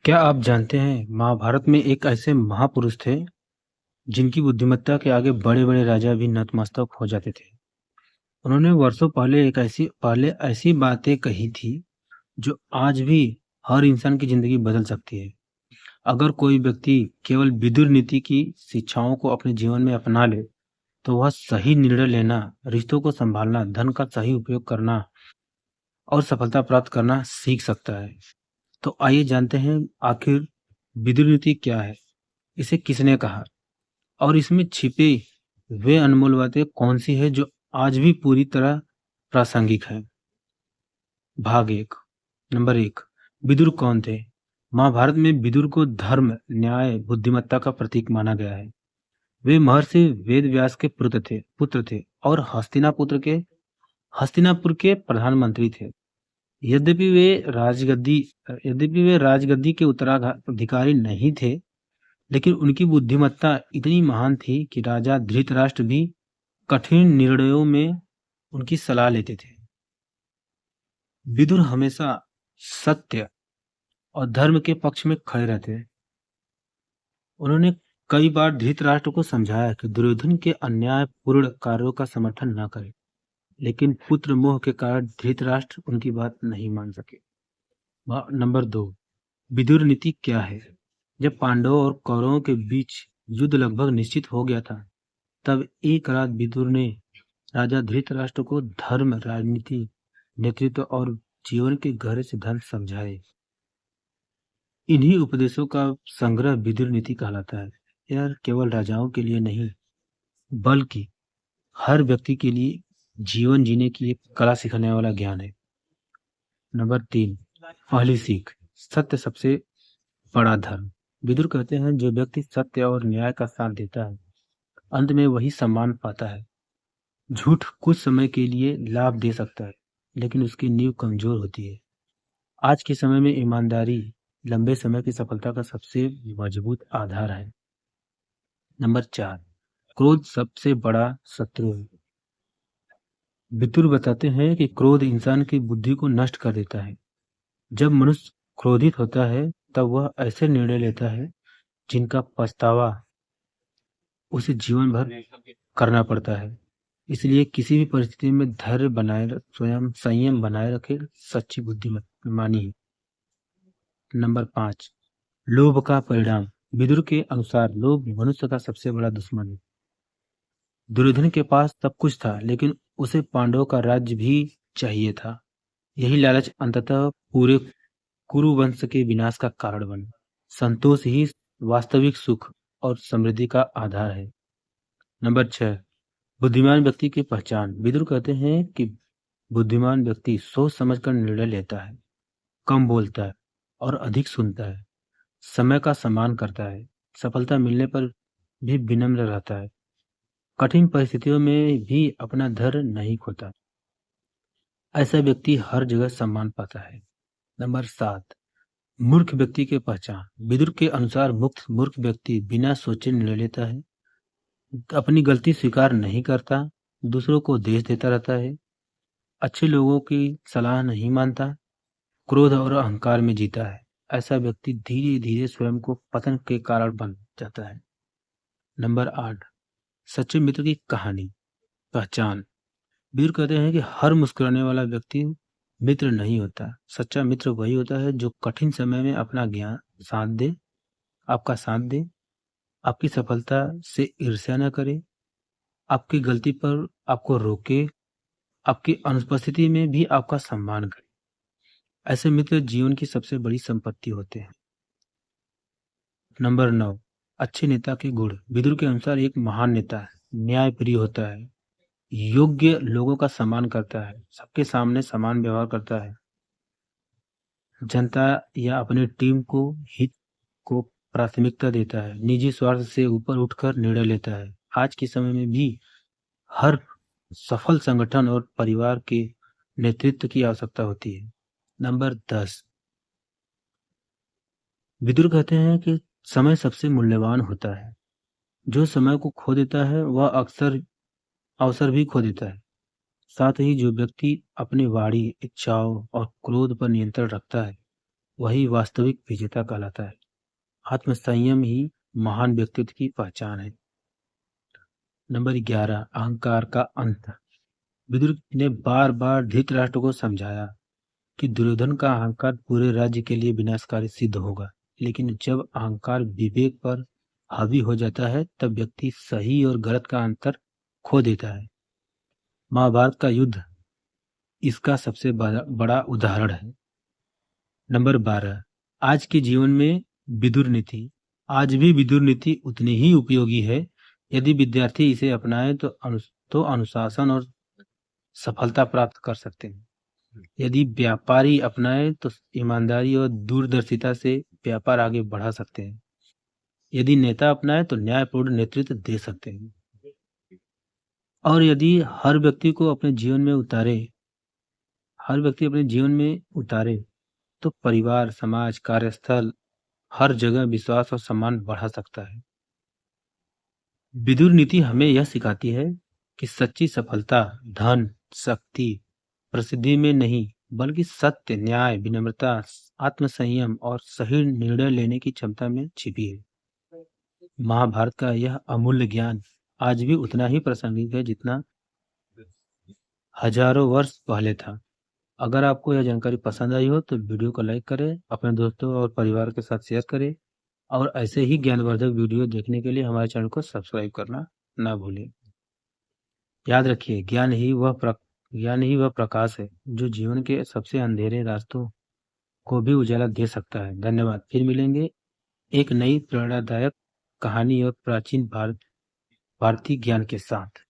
क्या आप जानते हैं महाभारत में एक ऐसे महापुरुष थे जिनकी बुद्धिमत्ता के आगे बड़े-बड़े राजा भी नतमस्तक हो जाते थे। उन्होंने वर्षों पहले ऐसी बातें कही थी जो आज भी हर इंसान की जिंदगी बदल सकती है। अगर कोई व्यक्ति केवल विदुर नीति की शिक्षाओं को अपने जीवन में अपना ले तो वह सही निर्णय लेना, रिश्तों को संभालना, धन का सही उपयोग करना और सफलता प्राप्त करना सीख सकता है। तो आइए जानते हैं आखिर विदुर नीति क्या है, इसे किसने कहा और इसमें छिपे वे अनमोल बातें कौन सी है जो आज भी पूरी तरह प्रासंगिक है। भाग एक। नंबर एक, विदुर कौन थे? महाभारत में विदुर को धर्म, न्याय, बुद्धिमत्ता का प्रतीक माना गया है। वे महर्षि वेद व्यास के पुत्र थे और हस्तिनापुर के प्रधानमंत्री थे। यद्यपि वे राजगद्दी यद्यपि वे राजगद्दी के उत्तराधिकारी नहीं थे, लेकिन उनकी बुद्धिमत्ता इतनी महान थी कि राजा धृतराष्ट्र भी कठिन निर्णयों में उनकी सलाह लेते थे। विदुर हमेशा सत्य और धर्म के पक्ष में खड़े रहते। उन्होंने कई बार धृतराष्ट्र को समझाया कि दुर्योधन के अन्यायपूर्ण कार्यों का समर्थन न करे, लेकिन पुत्र मोह के कारण धृतराष्ट्र उनकी बात नहीं मान सके। नंबर दो, विदुर नीति क्या है? जब पांडवों और कौरवों के बीच युद्ध लगभग निश्चित हो गया था, तब एक रात विदुर ने राजा धृतराष्ट्र को धर्म, राजनीति, नेतृत्व और जीवन के गहरे सिद्धांत समझाए। इन्हीं उपदेशों का संग्रह विदुर नीति कहलाता है। यह केवल राजाओं के लिए नहीं, बल्कि हर व्यक्ति के लिए जीवन जीने की एक कला सिखाने वाला ज्ञान है। नंबर तीन, पहली सीख, सत्य सबसे बड़ा धर्म। विदुर कहते हैं, जो व्यक्ति सत्य और न्याय का साथ देता है, अंत में वही सम्मान पाता है। झूठ कुछ समय के लिए लाभ दे सकता है, लेकिन उसकी नींव कमजोर होती है। आज के समय में ईमानदारी लंबे समय की सफलता का सबसे मजबूत आधार है। नंबर चार, क्रोध सबसे बड़ा शत्रु है। विदुर बताते हैं कि क्रोध इंसान की बुद्धि को नष्ट कर देता है। जब मनुष्य क्रोधित होता है, तब वह ऐसे निर्णय लेता है जिनका पछतावा उसे जीवन भर करना पड़ता है। इसलिए किसी भी परिस्थिति में धैर्य स्वयं संयम बनाए रखे सच्ची बुद्धिमानी है। नंबर पाँच, लोभ का परिणाम। विदुर के अनुसार लोभ मनुष्य का सबसे बड़ा दुश्मन है। दुर्योधन के पास सब कुछ था, लेकिन उसे पांडवों का राज्य भी चाहिए था। यही लालच अंततः पूरे कुरु वंश के विनाश का कारण बना। संतोष ही वास्तविक सुख और समृद्धि का आधार है। नंबर छह, बुद्धिमान व्यक्ति की पहचान। विदुर कहते हैं कि बुद्धिमान व्यक्ति सोच समझकर निर्णय लेता है, कम बोलता है और अधिक सुनता है, समय का सम्मान करता है, सफलता मिलने पर भी विनम्र रहता है, कठिन परिस्थितियों में भी अपना धैर्य नहीं खोता। ऐसा व्यक्ति हर जगह सम्मान पाता है। नंबर सात, मूर्ख व्यक्ति की पहचान। विदुर के अनुसार मूर्ख व्यक्ति बिना सोचे निर्णय लेता है, अपनी गलती स्वीकार नहीं करता, दूसरों को दोष देता रहता है, अच्छे लोगों की सलाह नहीं मानता, क्रोध और अहंकार में जीता है। ऐसा व्यक्ति धीरे धीरे स्वयं को पतन के कारण बन जाता है। नंबर आठ, सच्चे मित्र की कहानी पहचान। वीर कहते हैं कि हर मुस्कुराने वाला व्यक्ति मित्र नहीं होता। सच्चा मित्र वही होता है जो कठिन समय में अपना ज्ञान साथ दे आपका साथ दे, आपकी सफलता से ईर्ष्या न करे, आपकी गलती पर आपको रोके, आपकी अनुपस्थिति में भी आपका सम्मान करे। ऐसे मित्र जीवन की सबसे बड़ी संपत्ति होते हैं। नंबर 9, अच्छे नेता के गुण। विदुर के अनुसार एक महान नेता न्यायप्रिय होता है, योग्य लोगों का सम्मान करता है, सबके सामने समान व्यवहार करता है, जनता या अपनी टीम को हित को प्राथमिकता देता है, निजी स्वार्थ से ऊपर उठकर निर्णय लेता है। आज के समय में भी हर सफल संगठन और परिवार के नेतृत्व की आवश्यकता होती है। नंबर 10, विदुर कहते हैं कि समय सबसे मूल्यवान होता है। जो समय को खो देता है वह अक्सर अवसर भी खो देता है। साथ ही जो व्यक्ति अपनी वाणी, इच्छाओं और क्रोध पर नियंत्रण रखता है वही वास्तविक विजेता कहलाता है। आत्मसंयम ही महान व्यक्तित्व की पहचान है। नंबर 11, अहंकार का अंत। विदुर ने बार बार धृतराष्ट्र को समझाया कि दुर्योधन का अहंकार पूरे राज्य के लिए विनाशकारी सिद्ध होगा, लेकिन जब अहंकार विवेक पर हावी हो जाता है तब व्यक्ति सही और गलत का अंतर खो देता है। महाभारत का युद्ध इसका सबसे बड़ा उदाहरण है। नंबर 12, आज के जीवन में विदुर नीति। आज भी विदुर नीति उतनी ही उपयोगी है। यदि विद्यार्थी इसे अपनाए तो अनुशासन और सफलता प्राप्त कर सकते हैं। यदि व्यापारी अपनाए तो ईमानदारी और दूरदर्शिता से व्यापार आगे बढ़ा सकते हैं। यदि नेता अपनाए तो न्यायपूर्ण नेतृत्व दे सकते हैं। और यदि हर व्यक्ति अपने जीवन में उतारे तो परिवार, समाज, कार्यस्थल हर जगह विश्वास और सम्मान बढ़ा सकता है। विदुर नीति हमें यह सिखाती है कि सच्ची सफलता धन, शक्ति, प्रसिद्धि में नहीं बल्कि सत्य, न्याय, विनम्रता, आत्मसंयम और सही निर्णय लेने की क्षमता में छिपी है। महाभारत का यह अमूल्य ज्ञान आज भी उतना ही प्रासंगिक है जितना हजारों वर्ष पहले था। अगर आपको यह जानकारी पसंद आई हो तो वीडियो को लाइक करें, अपने दोस्तों और परिवार के साथ शेयर करें और ऐसे ही ज्ञानवर्धक वीडियो देखने के लिए हमारे चैनल को सब्सक्राइब करना ना भूलें। याद रखिए, ज्ञान ही वह प्रकाश है जो जीवन के सबसे अंधेरे रास्तों को भी उजाला दे सकता है। धन्यवाद। फिर मिलेंगे एक नई प्रेरणादायक कहानी और प्राचीन भारतीय ज्ञान के साथ।